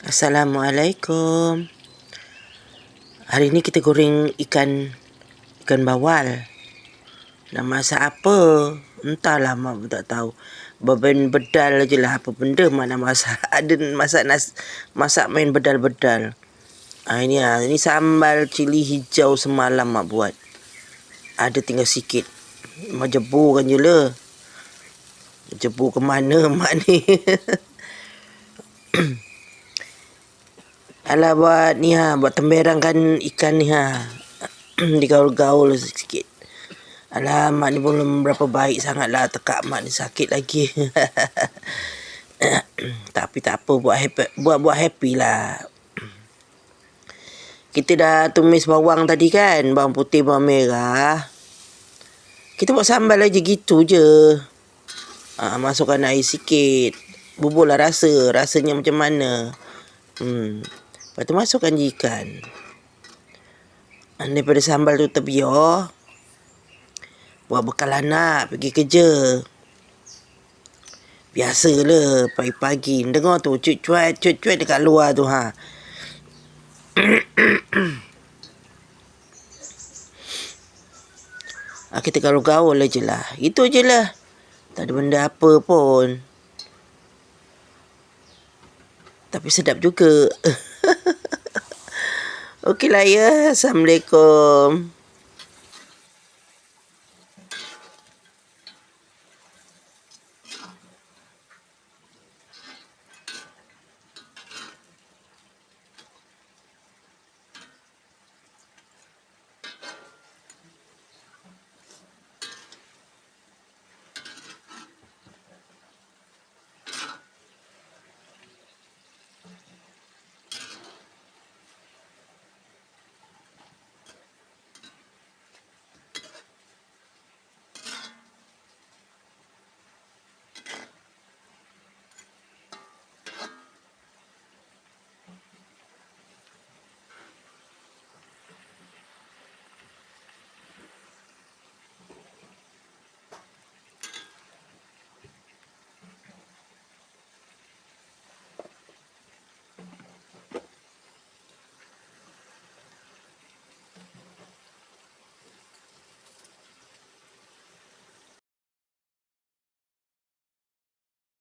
Assalamualaikum. Hari ni kita goreng ikan bawal. Nak masak apa? Entahlah, mak pun tak tahu. Main bedal je lah, apa benda mak nak masak. Ada masak main bedal-bedal. Ini sambal cili hijau semalam mak buat. Ada tinggal sikit. Mak jeburkan je lah. Jebur ke mana mak ni? Alah buat ni buat temberangkan ikan ni digaul-gaul sikit. Alah mak ni belum berapa baik sangat lah, tekak mak ni sakit lagi. Tapi tak apa, buat happy lah. Kita dah tumis bawang tadi kan, bawang putih, bawang merah. Kita buat sambal aja gitu je. Masukkan air sikit, buburlah rasanya macam mana. Lepas tu masukkan je ikan. Daripada sambal tu terbiar, buat bekal anak pergi kerja. Biasalah pagi-pagi dengar tu cuit-cuit dekat luar tu kita gaul-gaul je lah. Itu je lah. Tak ada benda apa pun. Tapi sedap juga. Okeylah ya. Assalamualaikum.